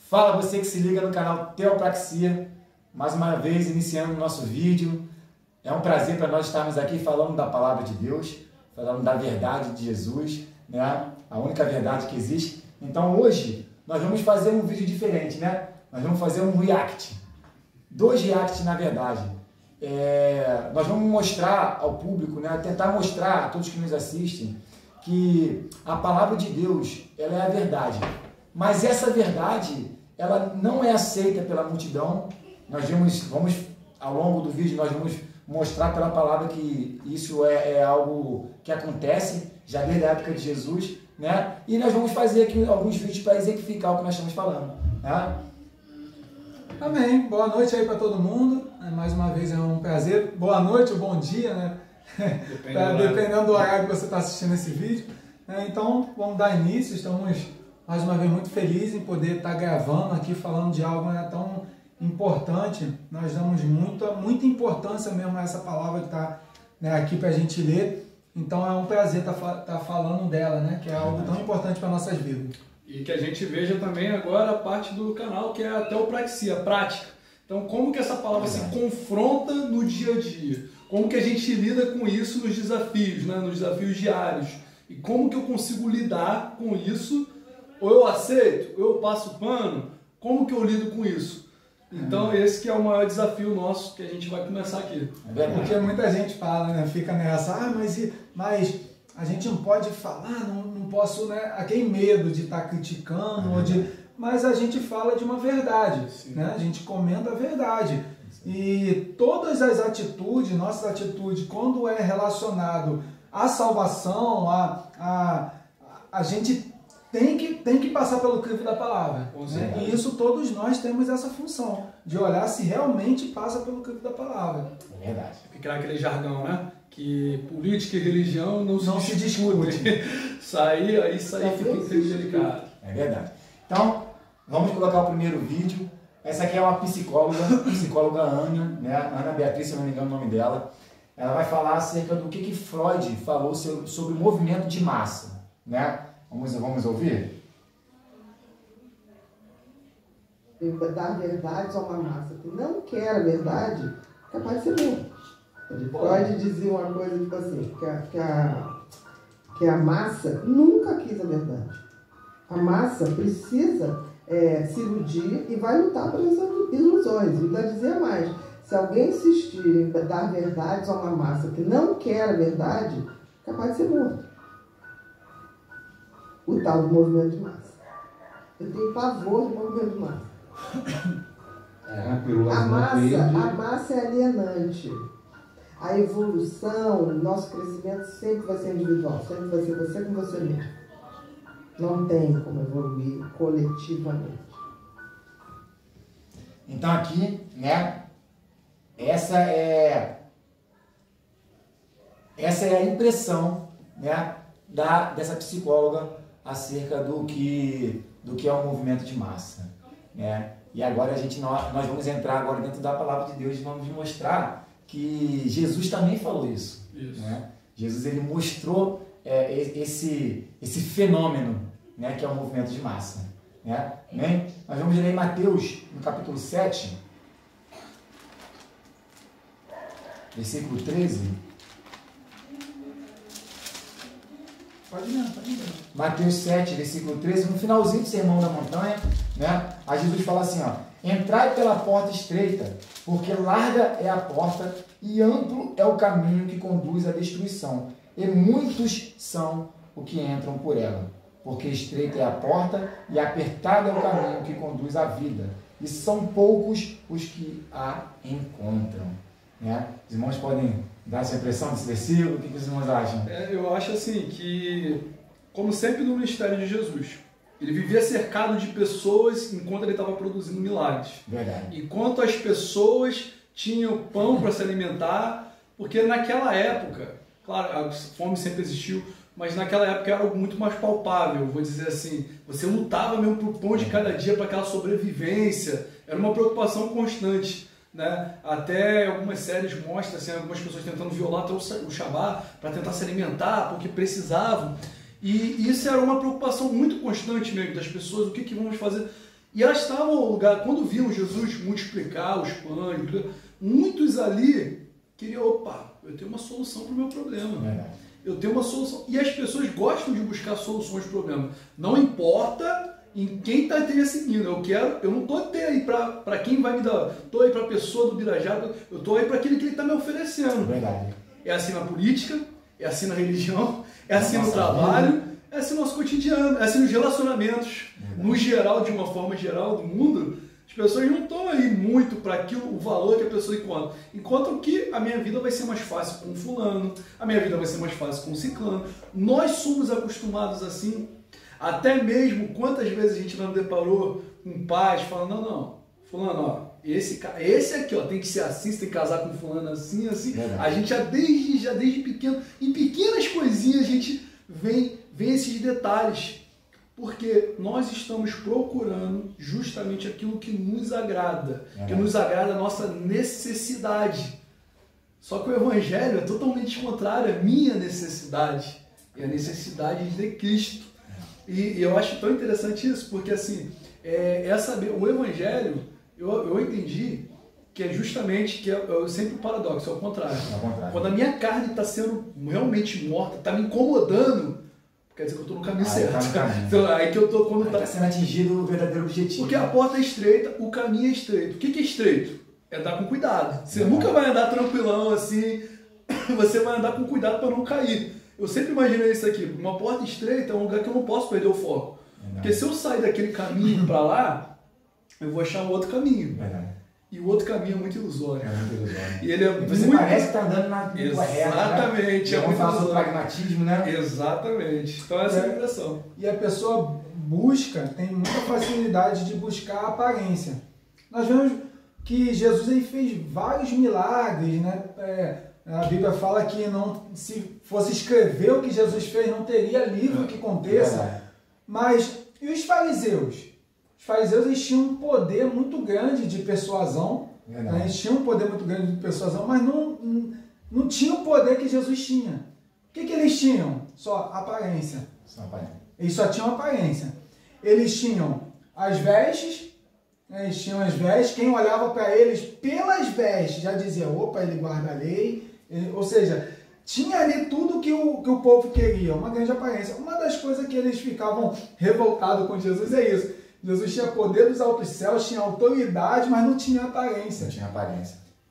Fala você que se liga no canal Teopraxia, mais uma vez iniciando o nosso vídeo. É um prazer para nós estarmos aqui falando da palavra de Deus, falando da verdade de Jesus, né? A única verdade que existe. Então hoje nós vamos fazer um vídeo diferente, né? Nós vamos fazer um react, 2 reacts na verdade. Nós vamos mostrar ao público, né? Tentar mostrar a todos que nos assistem que a palavra de Deus, ela é a verdade. Mas essa verdade, ela não é aceita pela multidão. Nós vamos ao longo do vídeo, nós vamos mostrar pela palavra que isso é algo que acontece já desde a época de Jesus, né? E nós vamos fazer aqui alguns vídeos para exemplificar o que nós estamos falando, né? Amém. Boa noite aí para todo mundo. Mais uma vez é um prazer. Boa noite ou bom dia, né? Dependendo do horário que você está assistindo esse vídeo. Então, vamos dar início. Estamos mais uma vez muito felizes em poder estar gravando aqui, falando de algo tão importante. Nós damos muita importância mesmo a essa palavra que está aqui para a gente ler. Então, é um prazer estar falando dela, né? Que é algo tão importante para nossas vidas. E que a gente veja também agora a parte do canal que é a teopraxia, a prática. Então, como que essa palavra se confronta no dia a dia? Como que a gente lida com isso nos desafios, né? Nos desafios diários? E como que eu consigo lidar com isso? Ou eu aceito? Ou eu passo pano? Como que eu lido com isso? Então, esse que é o maior desafio nosso que a gente vai começar aqui. Porque muita gente fala, né? Fica nessa, mas a gente não pode falar, não posso, né? Tem medo de estar criticando, mas a gente fala de uma verdade, né? A gente comenta a verdade. E todas as atitudes, nossas atitudes, quando é relacionado à salvação, a gente tem que passar pelo crivo da palavra. Né? E isso todos nós temos essa função, de olhar se realmente passa pelo crivo da palavra. É verdade. Fica aquele jargão, né? Que política e religião não se discute. Isso aí fica delicado. É verdade. Então, vamos colocar o primeiro vídeo. Essa aqui é uma psicóloga Ana, né? Ana Beatriz, se não me engano o nome dela. Ela vai falar acerca do que Freud falou sobre o movimento de massa, né? Vamos ouvir? Dar verdades a uma massa que não quer a verdade, capaz de ser morto. Freud dizia uma coisa tipo assim, que a massa nunca quis a verdade. A massa precisa se iludir e vai lutar pelas ilusões. E vai dizer mais, se alguém insistir em dar verdades a uma massa que não quer a verdade, capaz de ser morto. O tal do movimento de massa. Eu tenho pavor do movimento de massa. A massa é alienante. A evolução, nosso crescimento sempre vai ser individual, sempre vai ser você com você mesmo. Não tem como evoluir coletivamente. Então aqui, né, essa é a impressão, né, dessa psicóloga acerca do que é o movimento de massa, né? E agora nós vamos entrar agora dentro da palavra de Deus e vamos mostrar que Jesus também falou isso. Né? Jesus ele mostrou esse fenômeno, né, que é o movimento de massa. Né? Amém? Nós vamos ler em Mateus, no capítulo 7, versículo 13. Pode ir. Mateus 7, versículo 13, no finalzinho do Sermão da Montanha, né? A Jesus fala assim, ó: entrai pela porta estreita, porque larga é a porta e amplo é o caminho que conduz à destruição, e muitos são os que entram por ela. Porque estreita é a porta e apertado é o caminho que conduz à vida, e são poucos os que a encontram. Né? Os irmãos podem dar essa impressão desse versículo? O que os irmãos acham? Eu acho assim que, como sempre no ministério de Jesus, ele vivia cercado de pessoas enquanto ele estava produzindo milagres. Verdade. Enquanto as pessoas tinham pão para se alimentar, porque naquela época, claro, a fome sempre existiu, mas naquela época era algo muito mais palpável, vou dizer assim. Você lutava mesmo por pão de cada dia, para aquela sobrevivência. Era uma preocupação constante. Né? Até algumas séries mostram assim, algumas pessoas tentando violar até o Shabá para tentar se alimentar, porque precisavam. E isso era uma preocupação muito constante mesmo das pessoas, o que vamos fazer. E elas estavam no lugar, quando viam Jesus multiplicar os pães, muitos ali queriam, opa, eu tenho uma solução para o meu problema. Verdade. Eu tenho uma solução. E as pessoas gostam de buscar soluções para o problema. Não importa em quem está seguindo. Eu não estou aí para quem vai me dar. Estou aí para a pessoa do Birajá, eu estou aí para aquele que ele está me oferecendo. Verdade. É assim na política, é assim na religião, é assim no trabalho, é assim no nosso cotidiano, é assim nos relacionamentos. Verdade. No geral, de uma forma geral do mundo, as pessoas não estão aí muito para aquilo, o valor que a pessoa encontra. Encontram que a minha vida vai ser mais fácil com o fulano, a minha vida vai ser mais fácil com o ciclano. Nós somos acostumados assim, até mesmo quantas vezes a gente não deparou com pais falando, não, fulano, ó, esse aqui, ó, tem que ser assim, você tem que casar com fulano assim, assim. Verdade. A gente já desde pequeno, em pequenas coisinhas a gente vê esses detalhes. Porque nós estamos procurando justamente aquilo que nos agrada, que nos agrada a nossa necessidade. Só que o Evangelho é totalmente contrário à minha necessidade, é a necessidade de Cristo. E eu acho tão interessante isso, porque assim, o Evangelho, eu entendi que é justamente, sempre o paradoxo, é o contrário. Quando a minha carne está sendo realmente morta, está me incomodando, quer dizer que eu estou no caminho certo. Então, aí que eu estou quando está sendo atingido o verdadeiro objetivo. Porque a porta é estreita, o caminho é estreito. O que é estreito? É andar com cuidado. Você nunca vai andar tranquilão assim, você vai andar com cuidado para não cair. Eu sempre imaginei isso aqui. Uma porta estreita é um lugar que eu não posso perder o foco. Porque se eu sair daquele caminho para lá, eu vou achar um outro caminho. E o outro caminho é muito ilusório. E ele é você muito... parece que está andando na correta. Exatamente. Né? Vamos falar sobre pragmatismo, né? Exatamente. Então essa é a impressão. E a pessoa tem muita facilidade de buscar a aparência. Nós vemos que Jesus ele fez vários milagres, né? A Bíblia fala que se fosse escrever o que Jesus fez, não teria livro que contesse. Mas, e os fariseus? Os fariseus eles tinham um poder muito grande de persuasão, né? Eles tinham um poder muito grande de persuasão, mas não tinham o poder que Jesus tinha. O que eles tinham? Só aparência. Eles só tinham aparência. Eles tinham as vestes, quem olhava para eles pelas vestes já dizia, opa, ele guarda a lei, ou seja, tinha ali tudo que o povo queria, uma grande aparência. Uma das coisas que eles ficavam revoltados com Jesus é isso. Jesus tinha poder dos altos céus, tinha autoridade, mas não tinha aparência.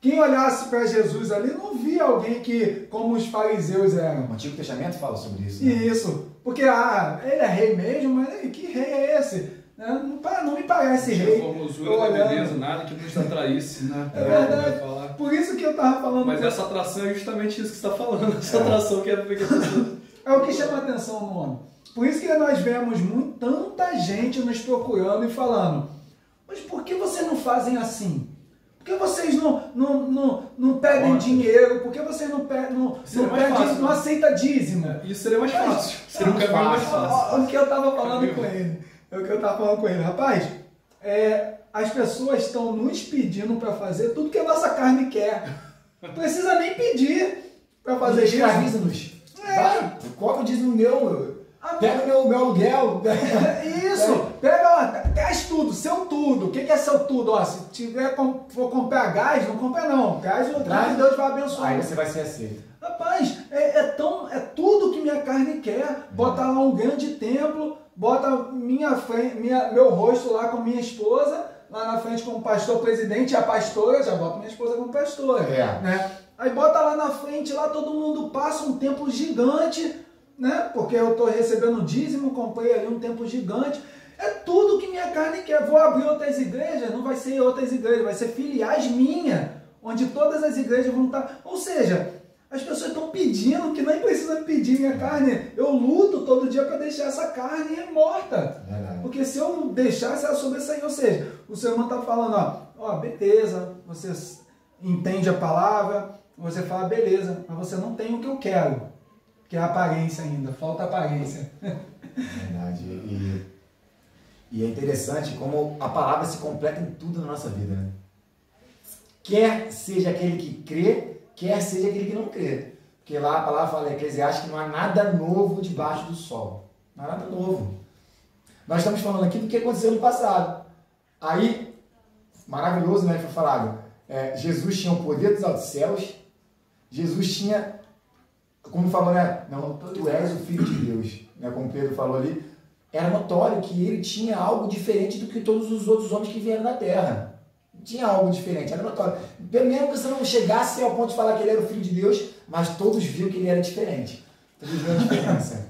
Quem olhasse para Jesus ali não via alguém que, como os fariseus eram. O Antigo Testamento fala sobre isso. Né? Isso. Porque, ele é rei mesmo, mas que rei é esse? Não me parece rei. Não tinha formosura, beleza, nada que nos atraísse, né? É verdade. Por isso que eu estava falando. Mas essa atração é justamente isso que você está falando. Essa atração que é o que chama a atenção no homem. Por isso que nós vemos tanta gente nos procurando e falando, mas por que vocês não fazem assim? Por que vocês não pedem dinheiro? Por que vocês não aceitam dízimo? Isso seria mais fácil. Seria um caminho mais fácil. O que eu estava falando com ele. Rapaz, as pessoas estão nos pedindo para fazer tudo que a nossa carne quer. Não precisa nem pedir para fazer isso. Escraviza-nos. Coloca o dízimo meu. Pega meu aluguel. Isso. Traz tudo, seu tudo. O que é seu tudo? Se for comprar gás, não compra não. Gás, Deus vai abençoar. Aí você vai ser aceito. Rapaz, é tudo que minha carne quer. Bota lá um grande templo, bota meu rosto lá com minha esposa, lá na frente como pastor presidente e a pastora, já bota minha esposa como pastora. Né? Aí bota lá na frente, lá todo mundo passa um templo gigante, né? Porque eu estou recebendo dízimo, comprei ali um templo gigante. É tudo que minha carne quer. Vou abrir outras igrejas, não vai ser outras igrejas, vai ser filiais minhas, onde todas as igrejas vão estar. Ou seja, as pessoas estão pedindo que nem precisa pedir minha carne. Eu luto todo dia para deixar essa carne morta. Porque se eu deixasse ela sobressair, ou seja, o Senhor está falando, beleza, você entende a palavra, você fala, beleza, mas você não tem o que eu quero. Que é a aparência ainda, falta aparência. Verdade. E é interessante como a palavra se completa em tudo na nossa vida, né? Quer seja aquele que crê, quer seja aquele que não crê. Porque lá a palavra fala em Eclesiastes que não há nada novo debaixo do sol. Não há nada novo. Nós estamos falando aqui do que aconteceu no passado. Aí, maravilhoso, né? Foi falado. Jesus tinha o poder dos altos céus. Jesus tinha, como falou, né? Não, tu és o Filho de Deus, né? Como Pedro falou ali. Era notório que ele tinha algo diferente do que todos os outros homens que vieram na Terra. Tinha algo diferente, era notório. Mesmo que você não chegasse ao ponto de falar que ele era o Filho de Deus, mas todos viam que ele era diferente. Todos viam a diferença.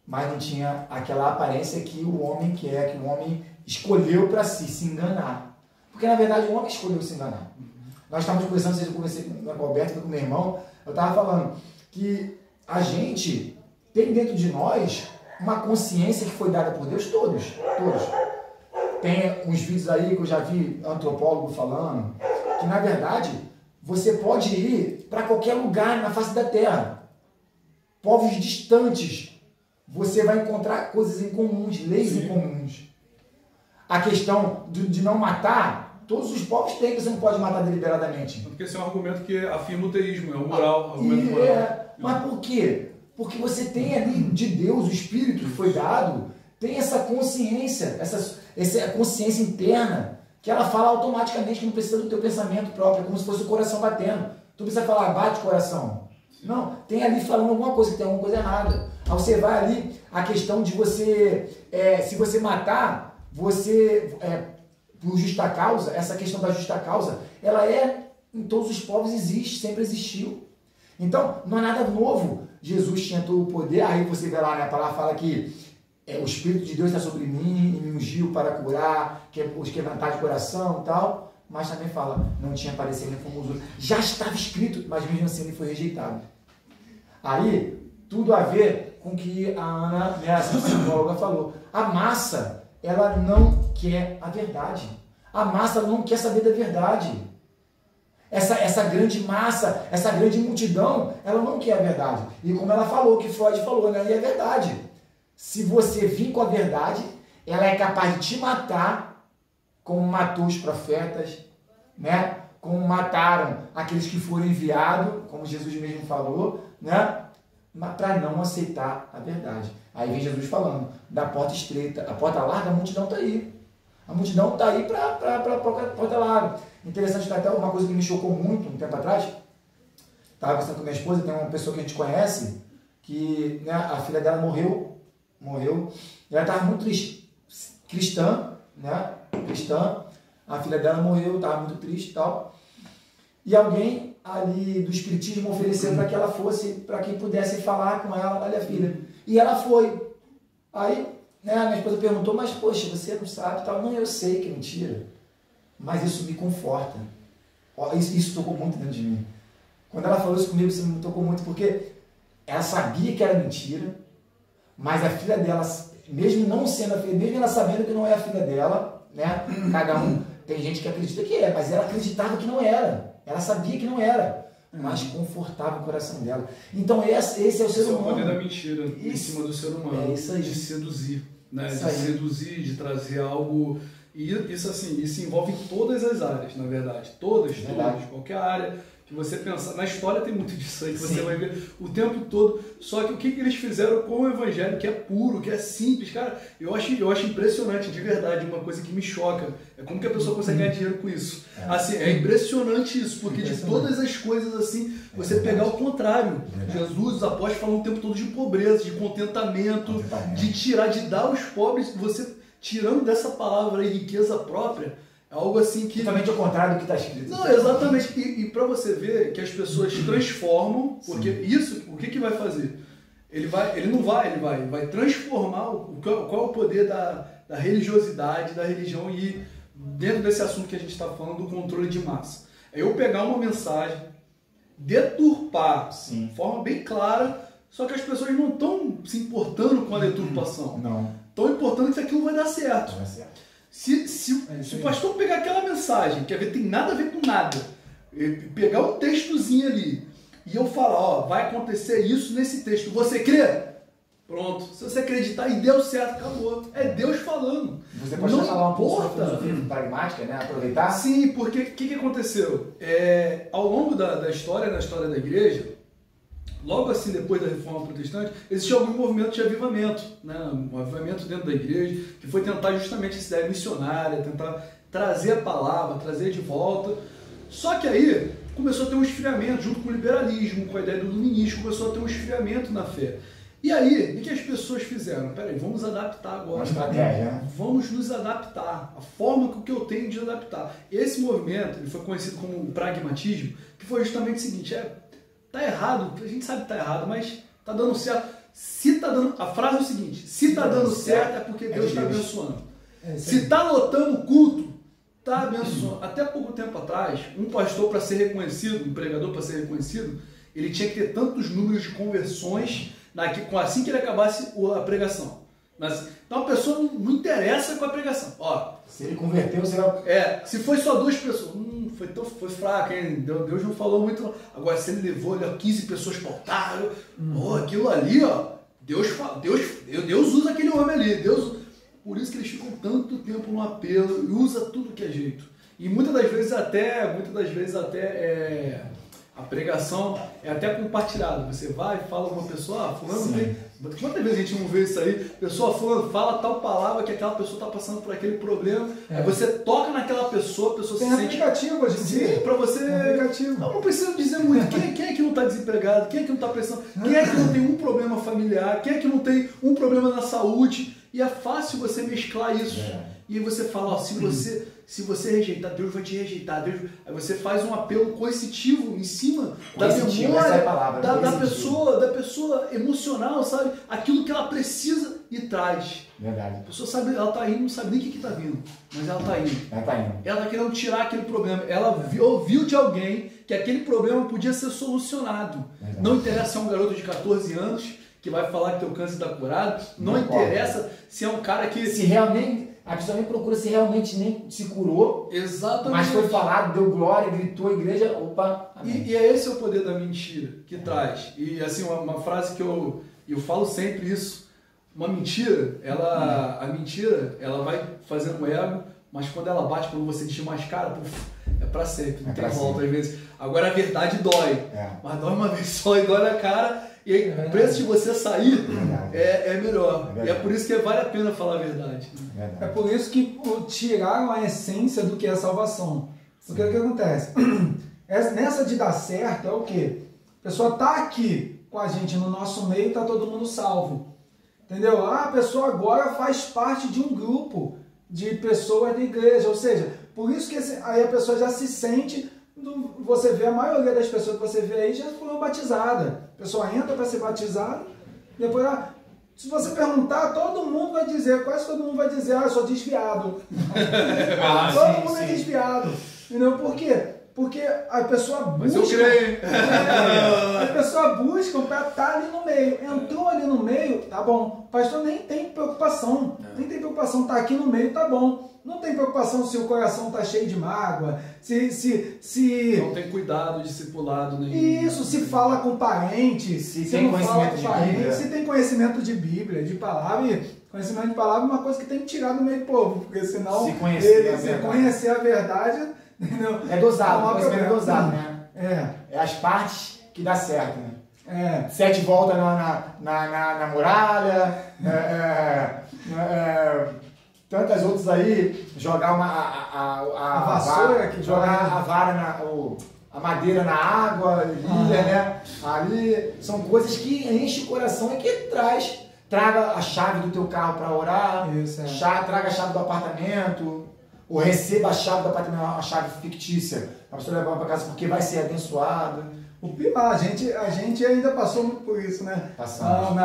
Mas não tinha aquela aparência que o homem quer, que o homem escolheu para si, se enganar. Porque, na verdade, o homem escolheu se enganar. Nós estávamos conversando, eu conversei com o Alberto, com o meu irmão, eu estava falando que a gente tem dentro de nós uma consciência que foi dada por Deus, todos. Tem uns vídeos aí que eu já vi antropólogo falando, que, na verdade, você pode ir para qualquer lugar na face da Terra. Povos distantes. Você vai encontrar coisas em comuns, leis em comuns. A questão de não matar, todos os povos têm que você não pode matar deliberadamente. Porque esse é um argumento que afirma o teísmo, é o moral, argumento moral. Mas por quê? Porque você tem ali de Deus, o Espírito que foi dado, tem essa consciência, essa consciência interna, que ela fala automaticamente que não precisa do teu pensamento próprio, como se fosse o coração batendo. Tu precisa falar, bate coração. Não, tem ali falando alguma coisa, que tem alguma coisa errada. Aí você vai ali, a questão de você, se você matar, você, por justa causa, essa questão da justa causa, ela em todos os povos existe, sempre existiu. Então, não é nada novo. Jesus tinha todo o poder, aí você vê lá, né, a palavra fala que o Espírito de Deus está sobre mim e me ungiu para curar os quebrantados de coração e tal, mas também fala, não tinha parecer nem formoso. Já estava escrito, mas mesmo assim ele foi rejeitado. Aí, tudo a ver com o que a Ana, né, a psicóloga, falou. A massa, ela não quer a verdade. A massa não quer saber da verdade. Essa grande massa, essa grande multidão, ela não quer a verdade. E como ela falou, que Freud falou, né, e é verdade. Se você vir com a verdade, ela é capaz de te matar, como matou os profetas, né? Como mataram aqueles que foram enviados, como Jesus mesmo falou, né? Para não aceitar a verdade. Aí vem Jesus falando da porta estreita, a porta larga, a multidão está aí. A multidão está aí para a porta larga. Interessante, até uma coisa que me chocou muito um tempo atrás, estava conversando com minha esposa, tem uma pessoa que a gente conhece, que, né, a filha dela morreu, ela estava muito triste, cristã, a filha dela morreu, estava muito triste e tal, e alguém ali do espiritismo ofereceu para que ela fosse, para que pudesse falar com ela, olha a filha, e ela foi. Aí, né, a minha esposa perguntou, mas poxa, você não sabe e tal. Não, eu sei que é mentira, mas isso me conforta. Isso tocou muito dentro de mim. Quando ela falou isso comigo, isso me tocou muito, porque ela sabia que era mentira, mas a filha dela, mesmo não sendo a filha, mesmo ela sabendo que não é a filha dela, né? Cada um, tem gente que acredita que é, mas ela acreditava que não era. Ela sabia que não era, mas confortava o coração dela. Então esse é o ser humano. Esse é o poder da mentira em cima do ser humano. É isso aí. De seduzir, né? Isso de aí. seduzir, de trazer algo. E isso envolve todas as áreas, na verdade. Todas, qualquer área que você pensar. Na história tem muito disso aí, que você vai ver o tempo todo. Só que o que eles fizeram com o evangelho, que é puro, que é simples, cara, eu acho impressionante, de verdade, uma coisa que me choca. É como que a pessoa consegue ganhar dinheiro com isso. Assim, é impressionante isso, porque de todas as coisas assim, você pegar o contrário. Jesus, os apóstolos falam o tempo todo de pobreza, de contentamento, de tirar, de dar aos pobres, você tirando dessa palavra aí, riqueza própria, é algo assim que... Totalmente ao contrário do que está escrito. Não, exatamente. E para você ver que as pessoas transformam, porque isso, o que vai fazer? Ele vai transformar qual é o poder da religiosidade, da religião, e dentro desse assunto que a gente está falando, do controle de massa. É eu pegar uma mensagem, deturpar de forma bem clara, só que as pessoas não estão se importando com a deturpação. Não. Estão importando que aquilo vai dar certo. Vai dar certo. Se o pastor pegar aquela mensagem, que tem nada a ver com nada, pegar um textozinho ali, e eu falar, ó, vai acontecer isso nesse texto, você crê? Pronto. Se você acreditar e deu certo, acabou. É Deus falando. Você pode falar um pouco sobre a filosofia pragmática, né? Aproveitar? Sim, porque o que aconteceu? Ao longo da história, na história da igreja, logo assim, depois da Reforma Protestante, existiu algum movimento de avivamento, né? Um avivamento dentro da igreja, que foi tentar justamente essa ideia missionária, tentar trazer a palavra, trazer de volta. Só que aí começou a ter um esfriamento, junto com o liberalismo, com a ideia do iluminismo, começou a ter um esfriamento na fé. E aí, o que as pessoas fizeram? Peraí, vamos adaptar agora. Uma estratégia, né? Vamos nos adaptar. A forma que eu tenho de adaptar. Esse movimento, ele foi conhecido como o pragmatismo, que foi justamente o seguinte, tá errado, a gente sabe que tá errado, mas tá dando certo. Se tá dando, a frase é o seguinte, se tá dando certo é porque Deus está abençoando. Se tá lotando o culto, tá abençoando. Até pouco tempo atrás, um pastor para ser reconhecido, um pregador para ser reconhecido, ele tinha que ter tantos números de conversões assim que ele acabasse a pregação. Então a pessoa não interessa com a pregação. Ó, se ele converteu, você vai... se foi só 2 pessoas, foi fraco, hein? Deus não falou muito. Agora, se ele levou 15 pessoas para o altar, aquilo ali, ó, Deus usa aquele homem ali. Por isso que eles ficam tanto tempo no apelo e usa tudo que é jeito. E muitas das vezes até a pregação é até compartilhada. Você vai e fala com uma pessoa, fulano tem... Quantas vezes a gente não vê isso aí? Pessoa fulano fala tal palavra que aquela pessoa está passando por aquele problema. Aí você toca naquela pessoa, a pessoa tem se sente... aplicativo hoje em dia. Sim, para você... aplicativo. Não precisa dizer muito. Quem é que não está desempregado? Quem é que não está precisando? Quem é que não tem um problema familiar? Quem é que não tem um problema na saúde? E é fácil você mesclar isso. E aí você fala, ó, se você rejeitar, Deus vai te rejeitar. Aí você faz um apelo coercitivo em cima da memória da pessoa emocional, sabe? Aquilo que ela precisa e traz. Verdade. A pessoa sabe, ela tá indo, não sabe nem o que tá vindo, mas ela tá indo. Ela tá querendo tirar aquele problema. Ela ouviu de alguém que aquele problema podia ser solucionado. Verdade. Não interessa se é um garoto de 14 anos que vai falar que teu câncer está curado. Não interessa se é um cara que... Se realmente... A pessoa nem procura se realmente nem se curou. Exatamente. Mas foi falado, deu glória, gritou a igreja, opa. E é esse o poder da mentira que traz. E assim, uma frase que eu falo sempre isso. Uma mentira, a mentira, ela vai fazendo ego, mas quando ela bate, quando você desmascara, é pra sempre, não tem volta às vezes. Agora a verdade dói. Mas dói uma vez só e dói na cara. E aí, o preço de você sair é melhor. E é por isso que vale a pena falar a verdade. É por isso que tiraram a essência do que é salvação. Porque o que acontece? Nessa de dar certo é o quê? A pessoa está aqui com a gente no nosso meio e está todo mundo salvo. Entendeu? A pessoa agora faz parte de um grupo de pessoas da igreja. Ou seja, por isso que aí a pessoa já se sente... Você vê a maioria das pessoas que você vê aí já foram batizadas. A pessoa entra para ser batizada, depois, se você perguntar, todo mundo vai dizer, quase todo mundo vai dizer, eu sou desviado. Todo mundo é desviado. Entendeu? Por quê? Porque a pessoa busca... Mas eu creio. A pessoa busca para estar ali no meio. Entrou ali no meio, tá bom. O pastor nem tem preocupação. Nem tem preocupação, tá aqui no meio, tá bom. Não tem preocupação se o coração está cheio de mágoa, se... Não tem cuidado, discipulado nenhum. Isso, se fala com parente, se tem conhecimento de Bíblia. Se tem conhecimento de Bíblia, de palavra, e conhecimento de palavra é uma coisa que tem que tirar do meio do povo, porque senão se conhecer a verdade... Entendeu? É dosado, o conhecimento é dosado, né? É as partes que dá certo, né? 7 voltas na muralha, tantas outras aí, jogar a vassoura, jogar a vara, a madeira na água, né? Ali são coisas que enchem o coração e que traga a chave do teu carro para orar, traga a chave do apartamento, ou receba a chave do apartamento, uma chave fictícia, a pessoa levar para casa porque vai ser abençoada. O pior, a gente ainda passou muito por isso, né? Passamos.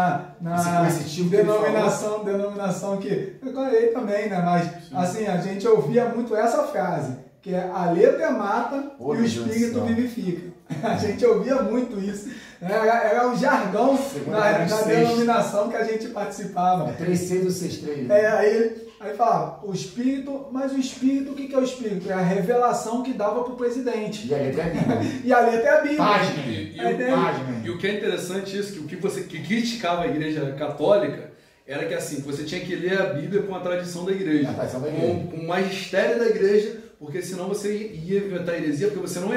Esse denominação que eu ganhei também, né? Mas assim, a gente ouvia muito essa frase, que é a letra mata e o espírito vivifica. A gente ouvia muito isso. Era o jargão da denominação que a gente participava. 3.6 ou 6.3. Aí falava, o espírito, mas o espírito, o que é o espírito? É a revelação que dava para o presidente. E a letra é a Bíblia. E a letra é a Bíblia. Página. E o que é interessante isso, que criticava a igreja católica, era que assim, você tinha que ler a Bíblia com a tradição da igreja. Com o magistério da igreja, porque senão você ia inventar heresia, porque você não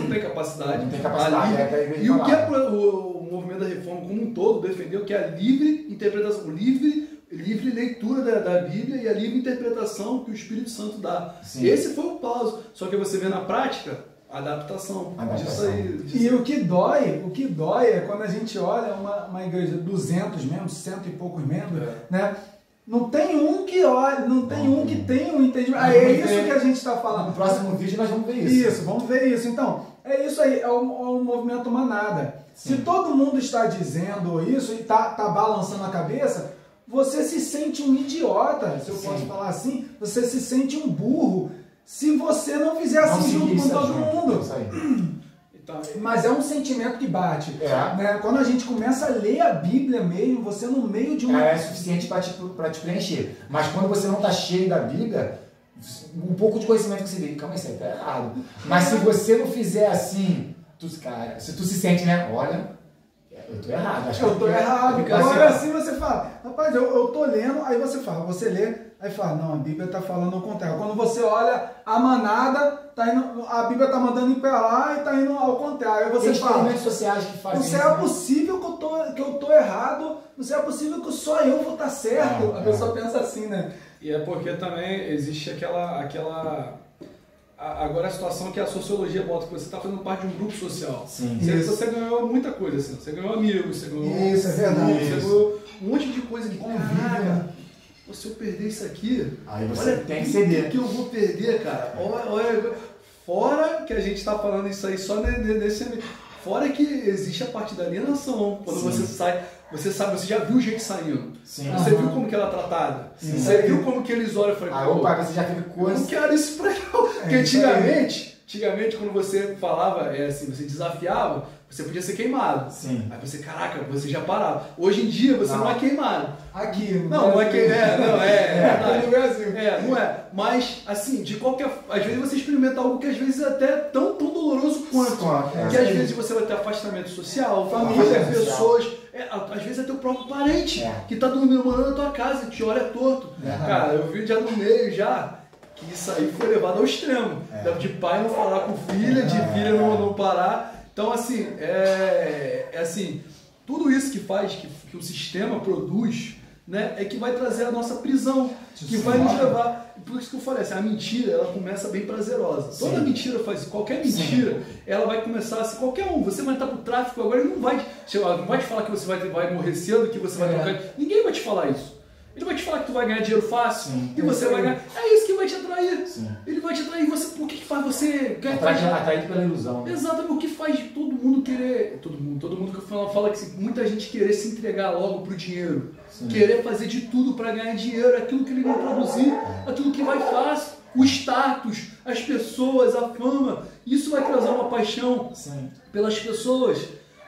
tem capacidade. Não tem capacidade. E o que o o movimento da reforma como um todo defendeu que a livre interpretação, livre leitura da Bíblia e a livre interpretação que o Espírito Santo dá. Sim. Esse foi o pauso. Só que você vê na prática a adaptação. Disso aí. E o que dói é quando a gente olha uma igreja, 200 membros, 100 e poucos membros, né? Não tem um que olhe, não tem um que tenha um entendimento. É isso que a gente está falando. No próximo vídeo nós vamos ver isso. Isso, vamos ver isso. Então, é isso aí, é o movimento manada. Sim. Se todo mundo está dizendo isso e está balançando a cabeça, você se sente um idiota, se eu posso falar assim, você se sente um burro se você não fizer assim junto com todo mundo. Isso aí. Mas é um sentimento que bate. Né? Quando a gente começa a ler a Bíblia mesmo, você no meio de uma... É suficiente para te preencher. Mas quando você não está cheio da Bíblia, um pouco de conhecimento que você vê, calma aí, isso aí tá errado. Mas se você não fizer assim, se tu se sente, né? Olha, eu tô errado. Eu tô errado. Agora assim você fala, rapaz, eu tô lendo, aí você fala, você lê, aí fala, não, a Bíblia está falando ao contrário. Quando você olha a manada, a Bíblia está mandando ir para lá e está indo ao contrário. Aí você tem fala, experimentos sociais que fazem não será possível que eu tô errado, não será possível que só eu vou estar certo. A pessoa pensa assim, né? E é porque também existe agora a situação que a sociologia bota, que você está fazendo parte de um grupo social. Sim. Você ganhou muita coisa, assim. Você ganhou amigos, você ganhou... Isso, é verdade. Você ganhou um monte de coisa que convive. Se eu perder isso aqui, aí você tem que ceder. O que eu vou perder, cara? Olha, fora que a gente está falando isso aí só nesse... Fora que existe a parte da alienação. Quando você sai, você já viu gente saindo. Sim. Você viu como que ela é tratada. Sim. Você viu como que eles olham e falam, opa, você já fica com eu não quero isso pra eu. Porque antigamente, quando você falava, assim, você desafiava, você podia ser queimado. Sim. Aí você, caraca, você já parava. Hoje em dia você não é queimado. Aqui, não é queimado. Não é. No Brasil. Não é. Mas, assim, às vezes você experimenta algo que às vezes é até tão doloroso quanto. Que às vezes você vai ter afastamento social, família, pessoas. Às vezes é teu próprio parente que tá dormindo, morando na tua casa e te olha torto. Cara, eu vi já no meio que isso aí foi levado ao extremo. De pai não falar com filha, de filha não parar. Então, assim, assim, tudo isso que faz, que o sistema produz, né, é que vai trazer a nossa prisão, que vai nos levar. Por isso que eu falei, assim, a mentira, ela começa bem prazerosa. Sim. Toda mentira qualquer mentira, ela vai começar assim, qualquer um. Você vai entrar pro tráfico agora, ele não vai te falar que você vai morrer cedo, que você vai trocar. Ninguém vai te falar isso. Ele vai te falar que tu vai ganhar dinheiro fácil e você vai ganhar. É isso que vai te atrair. Sim. Ele vai te atrair. Por que faz você? Atraído pela ilusão. Exatamente. O que faz todo mundo querer. Todo mundo que eu falo que muita gente querer se entregar logo pro dinheiro. Sim. Querer fazer de tudo para ganhar dinheiro, aquilo que ele vai produzir, aquilo que vai fácil. O status, as pessoas, a fama. Isso vai trazer uma paixão pelas pessoas.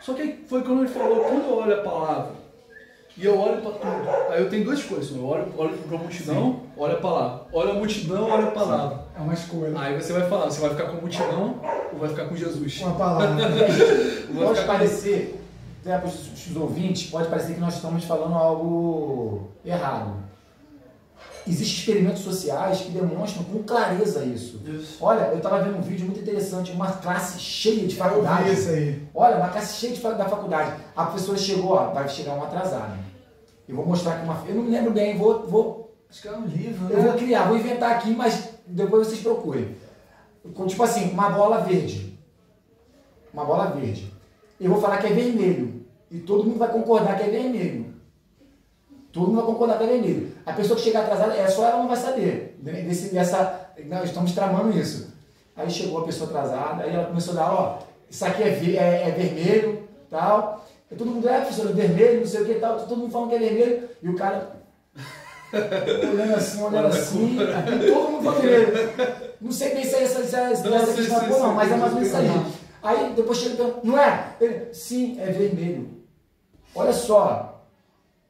Só que foi quando ele falou, quando eu olho a palavra. E eu olho para tudo. Aí eu tenho duas coisas. Eu olho para a multidão, olho a palavra. Olho a multidão, olho a palavra. É uma escolha. Aí você vai falar, você vai ficar com a multidão ou vai ficar com Jesus? Com a palavra. Pode parecer, para os ouvintes, pode parecer que nós estamos falando algo errado. Existem experimentos sociais que demonstram com clareza isso. Olha, eu estava vendo um vídeo muito interessante, uma classe cheia de faculdade. Isso aí. Olha, uma classe cheia da faculdade. A professora chegou, vai chegar uma atrasada. Eu vou mostrar aqui eu não me lembro bem, acho que é um livro, eu vou inventar aqui, mas depois vocês procurem. Tipo assim, uma bola verde. Uma bola verde. Eu vou falar que é vermelho. E todo mundo vai concordar que é vermelho. Todo mundo vai concordar que é vermelho. A pessoa que chegar atrasada, só ela não vai saber. Nós estamos tramando isso. Aí chegou a pessoa atrasada, aí ela começou a dar, isso aqui é vermelho, tal. E todo mundo, professor, vermelho, não sei o que, tal. Todo mundo falando que é vermelho. E o cara olhando assim, e todo mundo falando vermelho. Não sei bem se é essa questão, não, mas é mais ou menos isso aí. Aí depois chega e pergunta, não é? Ele, sim, é vermelho. Olha só.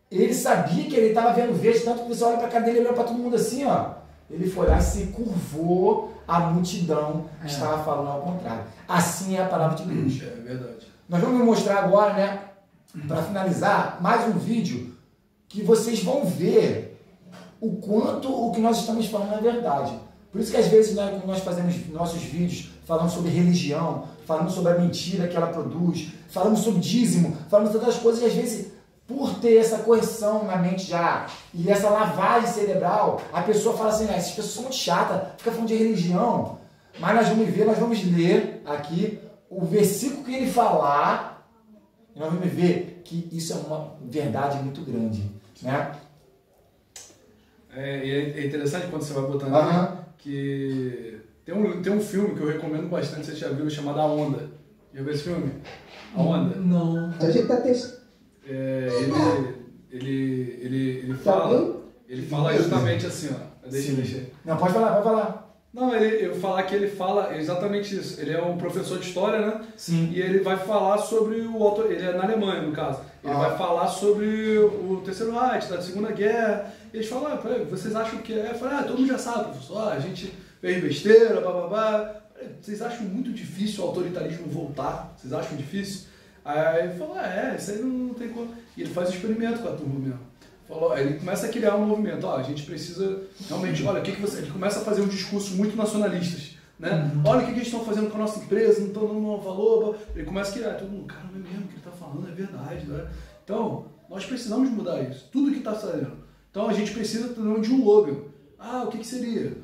Ele sabia que ele estava vendo verde, tanto que você olha para a cara dele e olhou para todo mundo assim, Ele foi lá e se curvou à multidão que estava falando ao contrário. Assim é a palavra de Deus. É verdade. Nós vamos mostrar agora, né, para finalizar, mais um vídeo que vocês vão ver o quanto o que nós estamos falando é verdade. Por isso que às vezes quando nós fazemos nossos vídeos, falamos sobre religião, falamos sobre a mentira que ela produz, falamos sobre dízimo, falamos sobre outras coisas, e às vezes, por ter essa correção na mente já, e essa lavagem cerebral, a pessoa fala assim, essas pessoas são muito chatas, fica falando de religião. Mas nós vamos ler aqui o versículo que ele falar, e nós vamos ver que isso é uma verdade muito grande, né? É interessante quando você vai botando ali, que tem um filme que eu recomendo bastante, você já viu, chamado A Onda. Já viu esse filme? A Onda? Não. A gente tá testando. Ele fala justamente assim, ó. Deixa. Não, pode falar. Não, eu falar que ele fala exatamente isso. Ele é um professor de história, né? Sim. E ele vai falar sobre o autor. Ele é na Alemanha, no caso. Ele vai falar sobre o Terceiro Reich, da Segunda Guerra. E eles falam, vocês acham que é? Eu falei, todo mundo já sabe, professor. A gente fez besteira, bababá. Vocês acham muito difícil o autoritarismo voltar? Vocês acham difícil? Aí ele falou, isso aí não tem como. E ele faz um experimento com a turma mesmo. Falou, ele começa a criar um movimento, a gente precisa realmente, olha, ele começa a fazer um discurso muito nacionalistas, né? Olha o que eles estão fazendo com a nossa empresa, não estão dando um valor, ele começa a criar, todo mundo, cara, não é mesmo o que ele está falando, é verdade, né? Então, nós precisamos mudar isso, tudo que está saindo. Então, a gente precisa também de um slogan. O que seria?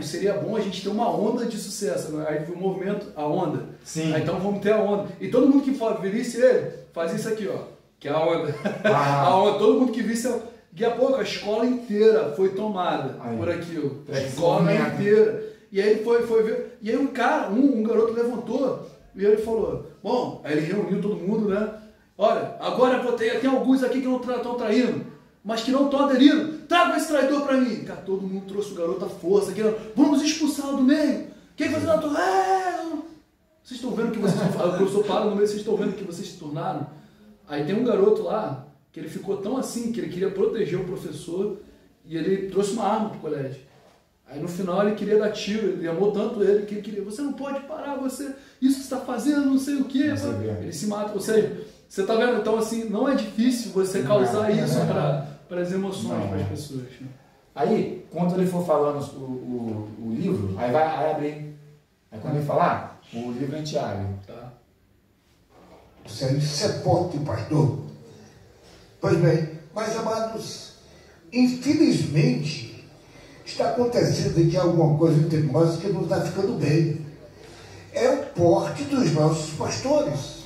Seria bom a gente ter uma onda de sucesso, né? Aí o movimento, a onda. Sim. Então, vamos ter a onda. E todo mundo que virisse ele, faz isso aqui, ó. Que é a onda. A onda. Todo mundo que visse. Daqui a pouco a escola inteira foi tomada por aquilo. A escola inteira. E aí ele foi ver. E aí um garoto levantou e ele falou: bom, aí ele reuniu todo mundo, né? Olha, agora tem alguns aqui que não estão traindo, mas que não estão aderindo. Traga esse traidor para mim. Cara, todo mundo trouxe o garoto à força. Vamos expulsá-lo do meio. Quem vai fazer vocês estão vendo o que vocês estão fazendo? O professor para no meio, vocês estão vendo o que vocês se tornaram? Aí tem um garoto lá, que ele ficou tão assim, que ele queria proteger o professor, e ele trouxe uma arma pro colégio. Aí no final ele queria dar tiro, ele amou tanto ele, que ele queria, você não pode parar, isso que você está fazendo, não sei o quê. Ele se mata, ou seja, você tá vendo? Então assim, não é difícil você causar isso para as emoções, para as pessoas. Né? Aí, quando ele for falando o livro, aí vai abrir. Aí quando ele falar, o livro a gente abre. Tá. Isso é forte, pastor. Pois bem, mas amados, infelizmente, está acontecendo aqui alguma coisa entre nós que não está ficando bem. É o porte dos nossos pastores.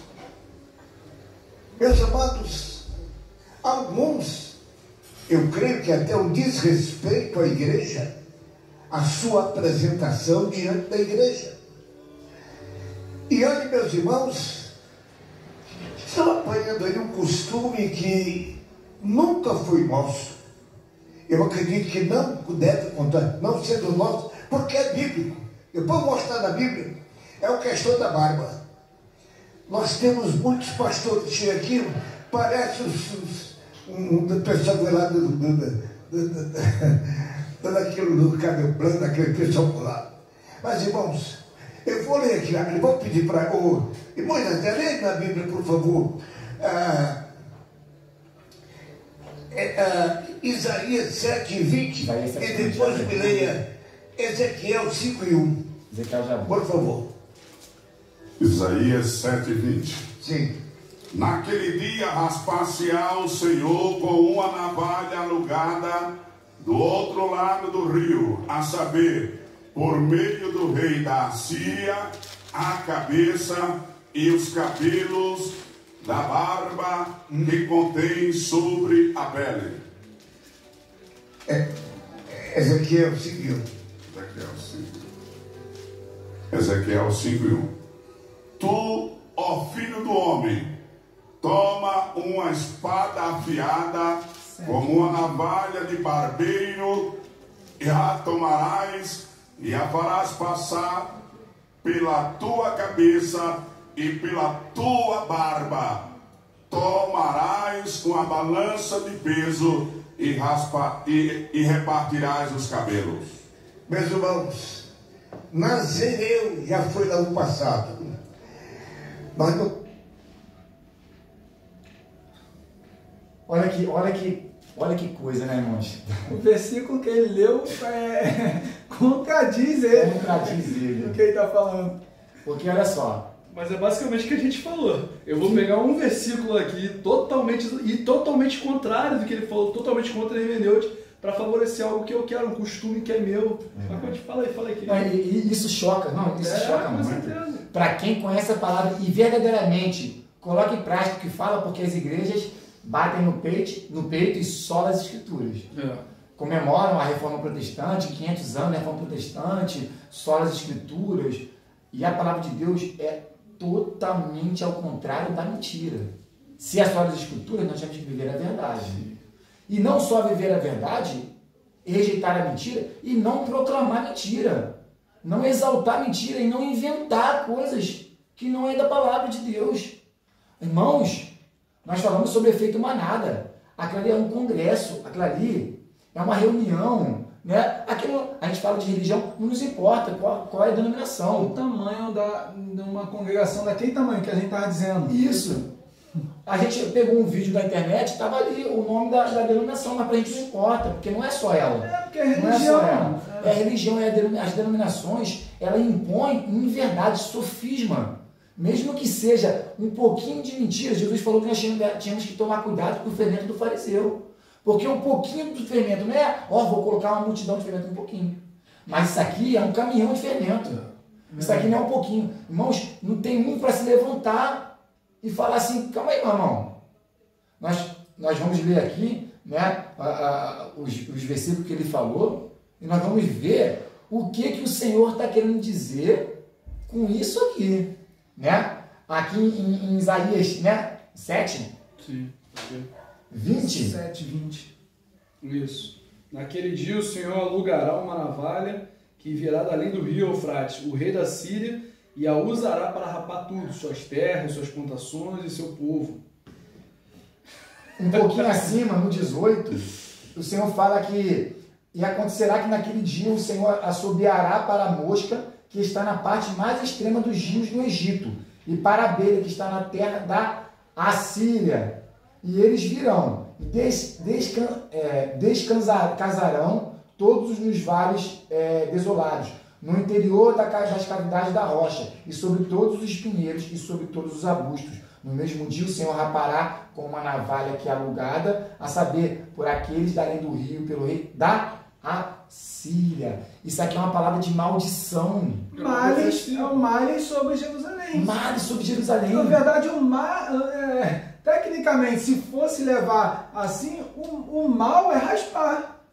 Meus amados, alguns, eu creio que até um desrespeito à igreja, a sua apresentação diante da igreja. E olha, meus irmãos, estão apanhando aí um costume que nunca foi nosso. Eu acredito que não deve contar, não sendo nosso, porque é bíblico. Eu vou mostrar na Bíblia. É a questão da barba. Nós temos muitos pastores que chegam aqui, parece um pessoal lá do cabelo branco, daquele pessoal por lá. Mas, irmãos, eu vou ler aqui, eu vou pedir para o irmão, lê na Bíblia, por favor, Isaías 7:20, e depois me leia Ezequiel 5:1. Por favor. Isaías 7:20. Sim. Naquele dia raspar-se-á o Senhor com uma navalha alugada do outro lado do rio, a saber, por meio do rei da Assíria, a cabeça e os cabelos da barba que contém sobre a pele. Ezequiel 5:1. Ezequiel 5:1. Tu, ó filho do homem, toma uma espada afiada, como uma navalha de barbeiro, e a tomarás e a farás passar pela tua cabeça e pela tua barba. Tomarás uma balança de peso e repartirás os cabelos. Meus irmãos, Nazireu já foi lá no passado. Mas não... Olha que coisa, né, irmãos? O versículo que ele leu contradiz ele. Contradiz ele. O que ele está falando. Porque olha só. Mas é basicamente o que a gente falou. Eu vou pegar um versículo aqui totalmente contrário do que ele falou, totalmente contra a hermenêutica, para favorecer algo que eu quero, um costume que é meu. Mas quando a gente fala aí. Não, e isso choca, choca muito. Para quem conhece a palavra e verdadeiramente coloca em prática o que fala, porque as igrejas batem no peito e solam as escrituras. Comemoram a Reforma Protestante, 500 anos da Reforma Protestante, solam as escrituras, e a palavra de Deus é totalmente ao contrário da mentira. Se é só das escrituras, nós temos que viver a verdade. E não só viver a verdade, rejeitar a mentira e não proclamar mentira. Não exaltar mentira e não inventar coisas que não é da palavra de Deus. Irmãos, nós falamos sobre efeito manada. Aquilo ali é um congresso, aquilo ali é uma reunião, né? Aquilo, a gente fala de religião, não nos importa qual é a denominação. O tamanho de uma congregação daquele tamanho que a gente estava dizendo. Isso. A gente pegou um vídeo da internet, estava ali o nome da denominação, mas para a gente não importa, porque não é só ela. Porque é religião. Não é só ela. É a religião, as denominações, ela impõe em verdade sofisma. Mesmo que seja um pouquinho de mentira, Jesus falou que nós tínhamos que tomar cuidado com o fermento do fariseu. Porque um pouquinho do fermento não é, vou colocar uma multidão de fermento, um pouquinho. Mas isso aqui é um caminhão de fermento. Isso aqui não é um pouquinho. Irmãos, não tem um para se levantar e falar assim, calma aí, meu irmão. Nós vamos ler aqui, né, os versículos que ele falou, e nós vamos ver o que o Senhor está querendo dizer com isso aqui. Né? Aqui em Isaías, né? 7? Sim. 20? 7, 20. Isso. Naquele dia o Senhor alugará uma navalha que virá da além do rio Eufrates, o rei da Síria, e a usará para rapar tudo, suas terras, suas plantações e seu povo. Um pouquinho acima, no 18, o Senhor fala que e acontecerá que naquele dia o Senhor assobiará para a mosca que está na parte mais extrema dos rios do Egito, e para a abelha que está na terra da Assíria. E eles virão, descansarão todos nos vales desolados, no interior das cavidades da rocha, e sobre todos os pinheiros e sobre todos os arbustos. No mesmo dia o Senhor rapará com uma navalha que é alugada, a saber, por aqueles da além do rio, pelo rei da Assíria. Isso aqui é uma palavra de maldição. Males sobre Jerusalém. Males sobre Jerusalém. Na verdade, o mal, tecnicamente, se fosse levar assim, o mal é raspar.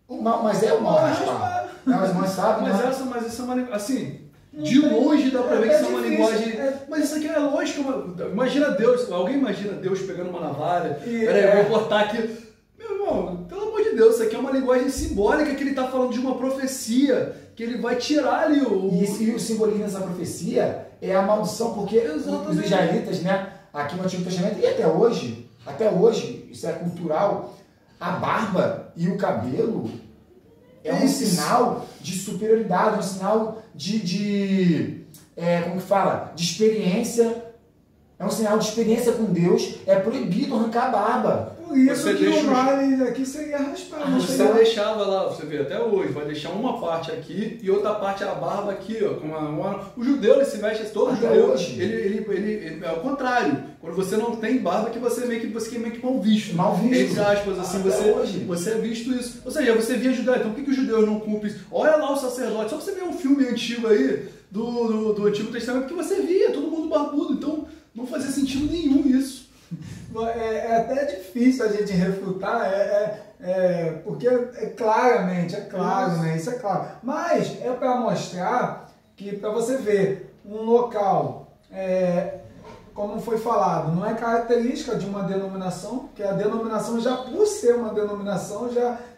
O mal, mas é o mal raspar. Não, mas sabe, mas essa é uma assim, de longe dá pra ver que isso é uma linguagem. Mas isso aqui é lógico. Imagina Deus, alguém imagina Deus pegando uma navalha. Peraí, eu vou cortar aqui. Meu irmão, pelo amor de Deus, isso aqui é uma linguagem simbólica que ele está falando de uma profecia, que ele vai tirar ali E o simbolismo dessa profecia é a maldição, porque os israelitas, né, aqui no Antigo Testamento, e até hoje, isso é cultural, a barba e o cabelo é um sinal de superioridade, um sinal como que fala? De experiência. É um sinal de experiência com Deus. É proibido arrancar a barba. Por isso que o male aqui seria raspar. Você deixava lá, você vê até hoje, vai deixar uma parte aqui e outra parte a barba aqui, ó. O judeu ele se veste, todo judeu, ele é o contrário. Quando você não tem barba, que você meio que mal visto. Mal visto. Entre aspas, assim, você é visto isso. Ou seja, você via judeu, então por que os judeus não cumprem isso? Olha lá o sacerdote, só pra você ver um filme antigo aí, do Antigo Testamento, que você via, todo mundo barbudo, então não fazia sentido nenhum isso. É até difícil a gente refutar, porque claramente, claro, né? Isso é claro. Mas é para mostrar que, para você ver, um local, como foi falado, não é característica de uma denominação, que a denominação já, por ser uma denominação,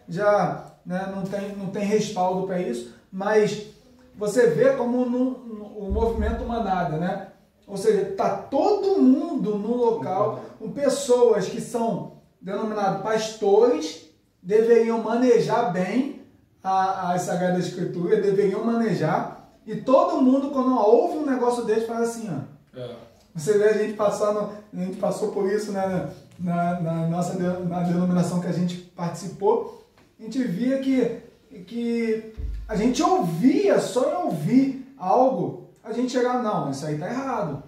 já né, não tem respaldo para isso, mas você vê como o movimento manada, né? Ou seja, está todo mundo no local, com pessoas que são denominados pastores, deveriam manejar bem as Sagradas Escrituras, deveriam manejar, e todo mundo, quando ouve um negócio desse, faz assim, ó. Você vê a gente passou por isso, né, na denominação que a gente participou, a gente via que a gente ouvia, só em ouvir algo, a gente chegava, não, isso aí tá errado.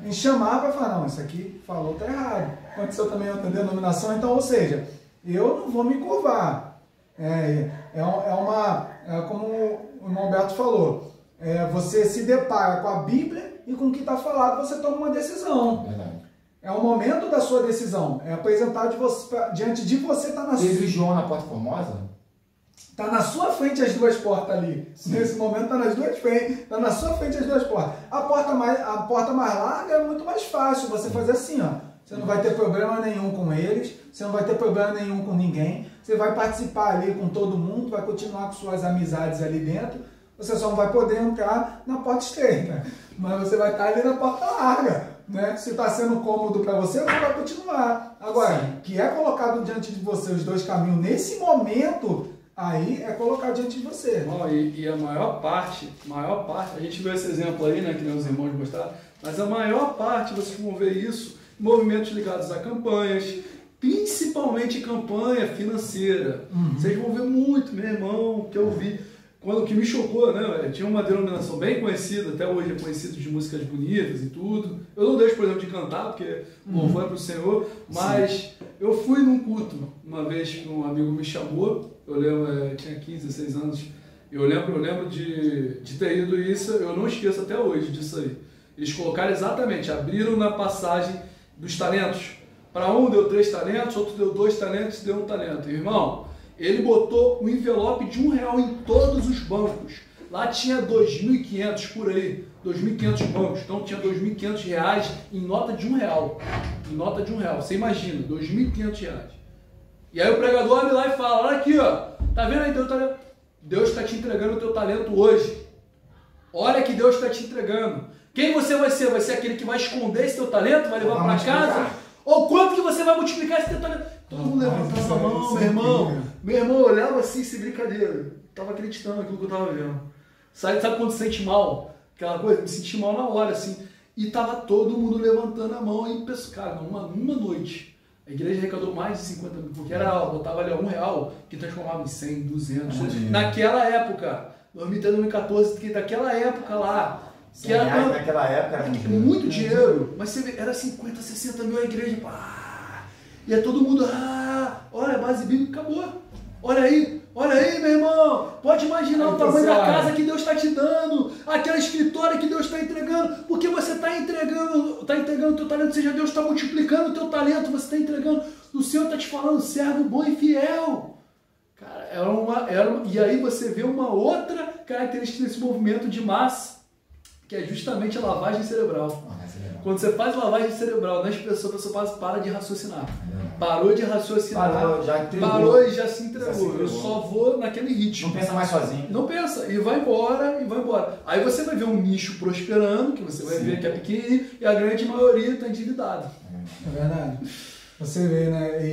A gente chamava para falar, não, isso aqui falou tá errado. Aconteceu também outra denominação, então, ou seja, eu não vou me curvar. Como o irmão Alberto falou, você se depara com a Bíblia e com o que está falado, você toma uma decisão. Verdade. É o momento da sua decisão. É apresentar diante de você, está na Teve João na Porta Formosa? Está na sua frente as duas portas ali. Sim. Nesse momento está nas duas frentes. Está na sua frente as duas portas. A porta mais larga é muito mais fácil. Você fazer assim, ó. Você não vai ter problema nenhum com eles. Você não vai ter problema nenhum com ninguém. Você vai participar ali com todo mundo. Vai continuar com suas amizades ali dentro. Você só não vai poder entrar na porta estreita. Mas você vai estar ali na porta larga. Né? Se está sendo cômodo para você, você vai continuar. Agora, que é colocado diante de você os dois caminhos nesse momento, aí é colocar diante de você. Bom, e a maior parte, a gente viu esse exemplo aí, né, que nem os irmãos mostraram, mas a maior parte, vocês vão ver isso, em movimentos ligados a campanhas, principalmente campanha financeira. Vocês vão ver muito, meu irmão, que eu vi. Quando que me chocou, né? Tinha uma denominação bem conhecida, até hoje é conhecido de músicas bonitas e tudo. Eu não deixo, por exemplo, de cantar, porque louvor é para o Senhor, mas eu fui num culto uma vez que um amigo me chamou, eu lembro, eu tinha 15, 16 anos, eu lembro de ter ido isso, eu não esqueço até hoje disso aí. Eles colocaram exatamente, abriram na passagem dos talentos. Para um deu 3 talentos, outro deu 2 talentos e deu 1 talento. Irmão, ele botou um envelope de R$1 em todos os bancos. Lá tinha 2.500 por aí, 2.500 bancos. Então tinha R$2.500 em nota de R$1. Em nota de R$1. Você imagina, R$2.500. E aí o pregador olha lá e fala, olha aqui, ó, tá vendo aí teu talento? Deus está te entregando o teu talento hoje. Olha que Deus está te entregando. Quem você vai ser? Vai ser aquele que vai esconder esse teu talento, vai levar para casa? Ou quanto que você vai multiplicar esse teu talento? Todo mundo levantava a mão, meu irmão. Meu irmão olhava assim, sem brincadeira. Tava acreditando naquilo que eu tava vendo. Sabe quando se sente mal? Aquela coisa, me senti mal na hora, assim. E tava todo mundo levantando a mão e pensou, cara, numa noite, a igreja arrecadou mais de 50 mil, porque era, botava ali R$1, que transformava em 100, 200. Naquela época, 2013, 2014, que daquela época lá, que era naquela época era muito dinheiro, mas você vê, era 50, 60 mil a igreja, pá, e é todo mundo, olha, a base bíblica acabou, olha aí, meu irmão, pode imaginar o tamanho da casa que Deus está te dando, aquela escritório que Deus está entregando, porque você está entregando o teu talento, ou seja, Deus está multiplicando o teu talento, você está entregando, o Senhor está te falando, servo bom e fiel. Cara, e aí você vê uma outra característica desse movimento de massa, que é justamente a lavagem cerebral. Quando você faz lavagem cerebral nas pessoas, a pessoa para de raciocinar. Parou de raciocinar, parou e já se entregou. Eu só vou naquele ritmo. Não pensa mais sozinho. Não pensa, e vai embora, Aí você vai ver um nicho prosperando, que você vai ver que é pequenininho, e a grande maioria está endividado. É verdade. Você vê, né?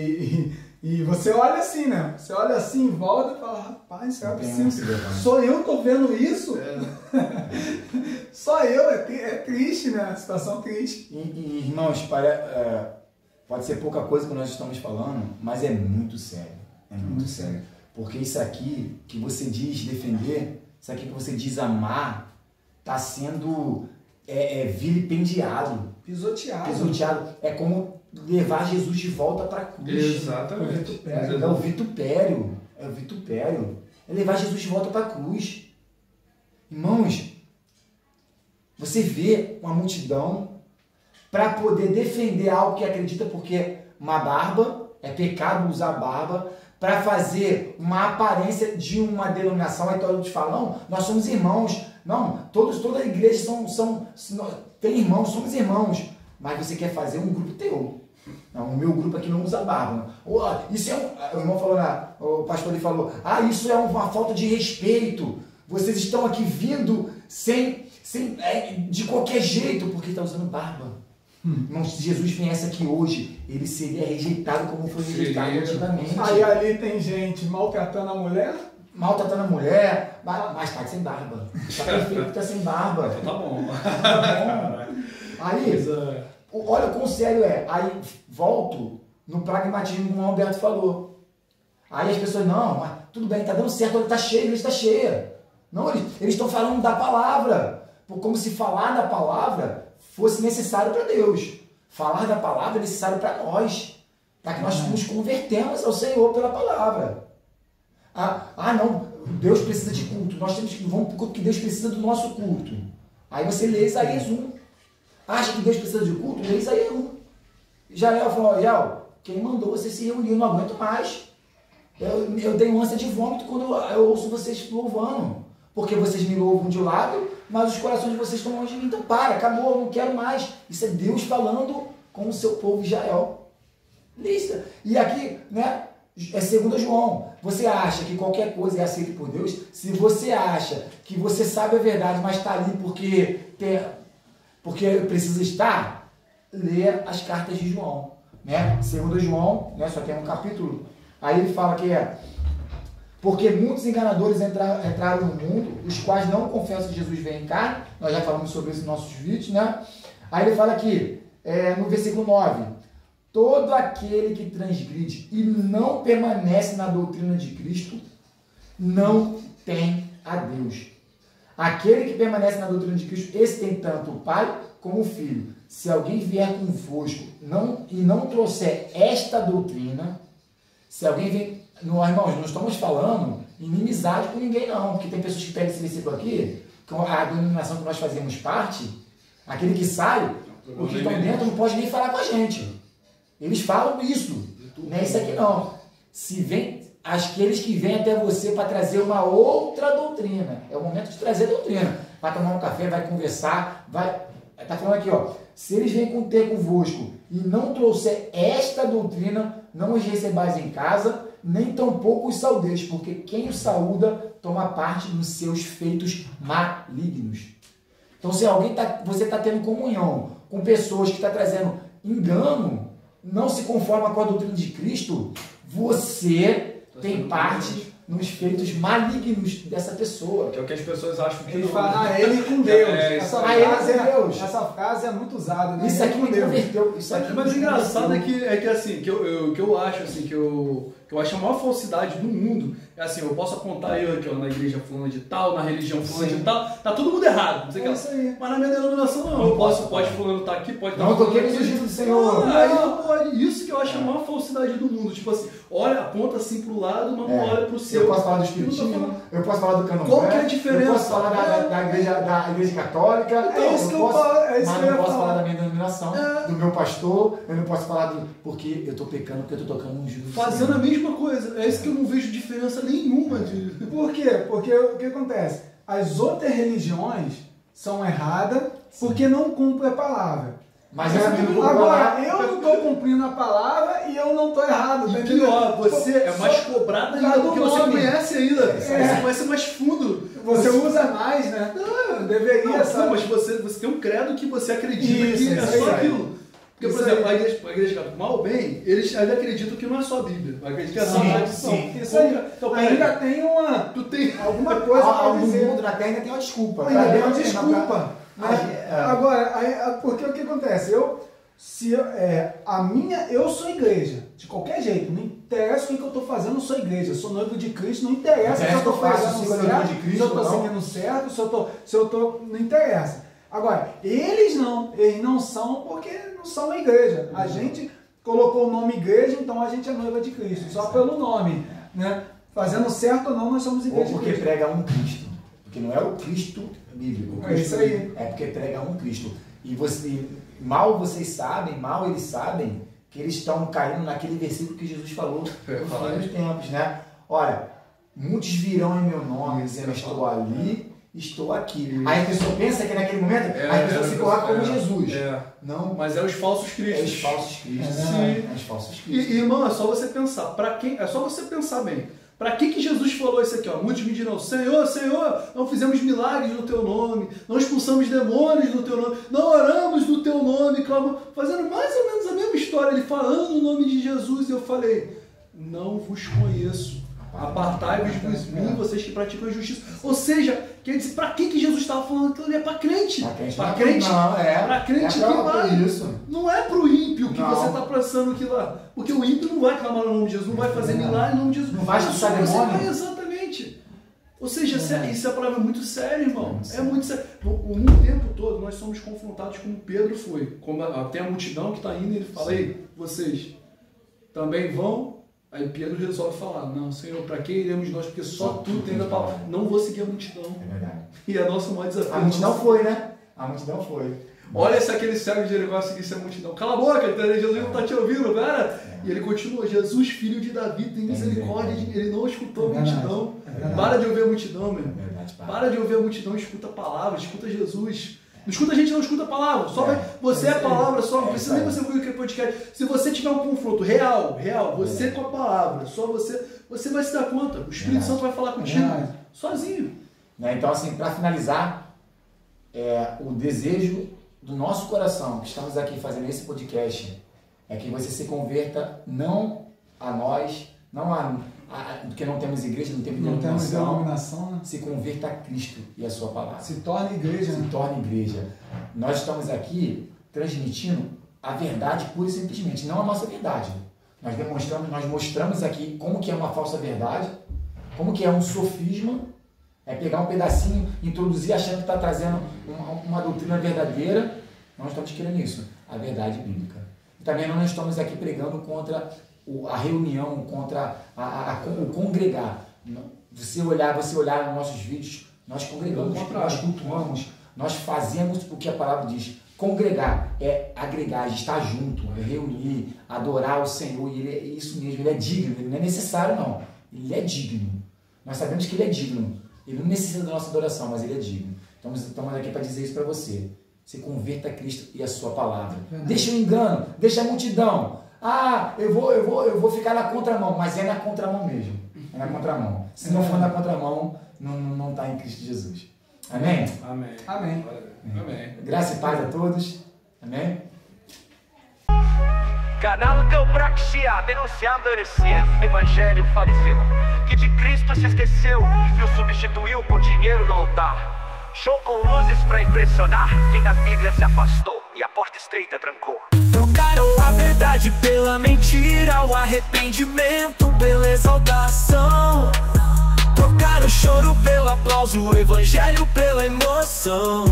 E você olha assim, né? Você olha assim em volta e fala, rapaz, isso é possível. Só eu tô vendo isso? Só eu, é triste, né? A situação triste. E irmãos, pode ser pouca coisa que nós estamos falando, mas é muito sério. É muito sério. Porque isso aqui que você diz defender, isso aqui que você diz amar, está sendo vilipendiado. Pisoteado. É como levar Jesus de volta para a cruz. Exatamente. É o vitupério. É levar Jesus de volta para a cruz. Irmãos, você vê uma multidão para poder defender algo que acredita, porque uma barba, é pecado usar barba, para fazer uma aparência de uma denominação. Aí todo mundo fala, não, nós somos irmãos. Não, toda a igreja tem irmãos, somos irmãos. Mas você quer fazer um grupo teu. Não, o meu grupo aqui não usa barba. Isso o irmão falou, o pastor ele falou, isso é uma falta de respeito. Vocês estão aqui vindo de qualquer jeito, porque está usando barba. Irmão, se Jesus viesse aqui hoje, ele seria rejeitado como foi rejeitado antigamente. Aí ali tem gente maltratando a mulher. Mas tá sem barba. Tá perfeito, tá sem barba. Tá bom. Aí, olha quão sério é. Aí volto no pragmatismo como o Alberto falou. Aí as pessoas, não, mas tudo bem, tá dando certo, olha, tá cheia, a igreja tá cheia. Não, eles estão falando da palavra, como se falar da palavra fosse necessário para Deus. Falar da palavra é necessário para nós, para que nós nos convertemos ao Senhor pela palavra. Não, Deus precisa de culto, nós temos que vamos para o culto, que Deus precisa do nosso culto. Aí você lê Isaías 1. Acha que Deus precisa de culto? Lê Isaías 1. Jael falou, quem mandou você se reunir? Eu não aguento mais. Eu dei ânsia de vômito quando eu ouço vocês louvando. Porque vocês me louvam de um lado, mas os corações de vocês estão longe de mim. Então acabou, eu não quero mais. Isso é Deus falando com o seu povo Israel. Lista. E aqui, né, é 2 João. Você acha que qualquer coisa é aceita por Deus? Se você acha que você sabe a verdade, mas está ali porque precisa estar, lê as cartas de João. Né? 2 João, né, só tem um capítulo. Aí ele fala que porque muitos enganadores entraram no mundo, os quais não confessam que Jesus veio em carne. Nós já falamos sobre isso nos nossos vídeos, né? Aí ele fala aqui, no versículo 9, todo aquele que transgride e não permanece na doutrina de Cristo, não tem a Deus. Aquele que permanece na doutrina de Cristo, esse tem tanto o Pai como o Filho. Se alguém vier convosco e não trouxer esta doutrina, se alguém vem... Irmãos, não estamos falando inimizade com ninguém, não. Porque tem pessoas que pegam esse versículo aqui, que a denominação que nós fazemos parte, aquele que sai, os que estão dentro não pode nem falar com a gente. Eles falam isso. Não é isso aqui, não. Aqueles que vêm até você para trazer uma outra doutrina. É o momento de trazer doutrina. Vai tomar um café, vai conversar, está falando aqui, se eles vêm ter convosco e não trouxer esta doutrina, não os recebais em casa, nem tampouco os saudeis, porque quem o saúda toma parte nos seus feitos malignos. Então, se você está tendo comunhão com pessoas que estão trazendo engano, não se conforma com a doutrina de Cristo, você tem parte nos feitos malignos dessa pessoa. Que é o que as pessoas acham que ele fala, ele com Deus. Deus. Essa frase é muito usada, né? Isso aqui me converteu. Mas o engraçado é que assim, que eu acho assim, que eu acho a maior falsidade do mundo. É assim, eu posso apontar eu aqui, na igreja fulana de tal, na religião fulana de tal, tá todo mundo errado. Não sei isso aí. Mas na minha denominação não. Pode fulano estar aqui, pode estar fulano aqui. Do Senhor. Não pode. Isso que eu acho a maior falsidade do mundo. Tipo assim, aponta assim pro lado, mas não olha pro céu. Eu posso falar do espiritismo, eu posso falar do candomblé. Qual que é a diferença? Eu posso falar da igreja católica. Então, mas não posso falar da minha denominação, do meu pastor. Eu não posso falar porque eu estou pecando, porque eu estou tocando um juízo. Fazendo a mesma coisa. É isso que eu não vejo diferença nenhuma. Por quê? Porque o que acontece? As outras religiões são erradas porque não cumprem a palavra. Mas agora, eu não estou cumprindo a palavra e eu não estou errado. E pior, você é mais cobrado ainda, porque você conhece ainda. Você conhece mais fundo. Você usa mais, né? Não, deveria, sabe? Mas você tem um credo que você acredita que é só aquilo. Porque, por exemplo, a igreja católica, mal ou bem, eles ainda acreditam que não é só a Bíblia. Acreditam que é a tradição. Isso aí. Então, ainda tem alguma coisa para dizer. O mundo da terra ainda tem uma desculpa. Ainda tem uma desculpa. Agora, porque o que acontece? Eu sou igreja, de qualquer jeito, não interessa o que eu estou fazendo, eu sou igreja, eu sou noivo de Cristo, não interessa se eu estou fazendo certo, se eu estou seguindo certo, se eu estou, não interessa. Agora, eles não são porque não são a igreja. A gente colocou o nome igreja, então a gente é noiva de Cristo, só pelo nome, né? Fazendo certo ou não, nós somos igreja de Cristo. Ou porque prega um Cristo, porque não é o Cristo bíblico. É isso aí. É porque prega um Cristo. E mal eles sabem que eles estão caindo naquele versículo que Jesus falou no fim dos tempos, né? Olha, muitos virão em meu nome, dizendo estou ali, estou aqui. Aí a pessoa pensa que naquele momento a pessoa se coloca como Jesus. Não, mas é os falsos cristos. É os falsos cristos. Sim. É os falsos cristos. E irmão, é só você pensar. É só você pensar bem. Para que Jesus falou isso aqui? Muitos me dirão, Senhor, Senhor, não fizemos milagres no teu nome, não expulsamos demônios no teu nome, não oramos no teu nome, clamamos, fazendo mais ou menos a mesma história, ele falando o nome de Jesus, e eu falei, não vos conheço, apartai-vos de mim, vocês que praticam a justiça. Ou seja, quer dizer, para que Jesus estava falando aquilo ali? É para crente. Para crente que vai. Isso. Não é para o ímpio que você está pensando que lá. Porque o ímpio não vai clamar no nome de Jesus, não vai fazer milagre no nome de Jesus. Não vai expulsar demônio. Exatamente. Ou seja, isso é uma palavra muito séria, irmão. É muito sério. No tempo todo, nós somos confrontados como Pedro foi. Como até a multidão que está indo, ele fala, ei, vocês também vão? Aí Pedro resolve falar, não, Senhor, para que iremos nós? Porque só tu tens a palavra. Não vou seguir a multidão. É verdade. E é nosso maior desafio. A multidão foi, né? A multidão foi. Olha se aquele cego de Jericó seguisse a multidão. Cala a boca, Jesus não está te ouvindo, cara. E ele continua, Jesus, filho de Davi, tem misericórdia. Ele não escutou a multidão. Para de ouvir a multidão, meu. Para de ouvir a multidão, escuta a palavra, escuta Jesus. Não escuta a gente, não escuta a palavra. Só você é a palavra, só não precisa nem você ouvir o que podcast. Se você tiver um confronto real, você com a palavra, só você vai se dar conta. O Espírito Santo vai falar contigo, sozinho. Então, assim, para finalizar, o desejo do nosso coração, que estamos aqui fazendo esse podcast, é que você se converta não a nós, não porque não temos igreja, não temos denominação, né? Se converta a Cristo e a sua palavra. Se torne igreja. Se torne igreja. Nós estamos aqui transmitindo a verdade pura e simplesmente, não a nossa verdade. Nós mostramos aqui como que é uma falsa verdade, como que é um sofisma, é pegar um pedacinho, introduzir achando que está trazendo uma doutrina verdadeira. Nós estamos querendo isso, a verdade bíblica. E também não estamos aqui pregando contra a reunião, contra o congregar. Você olhar nos nossos vídeos, nós congregamos, nós cultuamos, nós fazemos o que a palavra diz. Congregar é agregar, estar junto, é reunir, adorar o Senhor. E é isso mesmo, ele é digno, ele não é necessário não, ele é digno. Nós sabemos que ele é digno. Ele não necessita da nossa adoração, mas ele é digno. Então, estamos aqui para dizer isso para você. Se converta a Cristo e a sua palavra. Deixa o engano, deixa a multidão. Eu vou ficar na contramão, mas é na contramão mesmo. É na contramão. Se não for na contramão, não está em Cristo Jesus. Amém? Amém. Amém. Amém. Graça e paz a todos. Amém? Canal Teopraxia, denunciando a heresia, evangelho falecido, que de Cristo se esqueceu e o substituiu por dinheiro no altar. Show com luzes pra impressionar, quem da Bíblia se afastou e a porta estreita trancou. Trocaram a verdade pela mentira, o arrependimento pela exaltação. Trocaram o choro pelo aplauso, o evangelho pela emoção.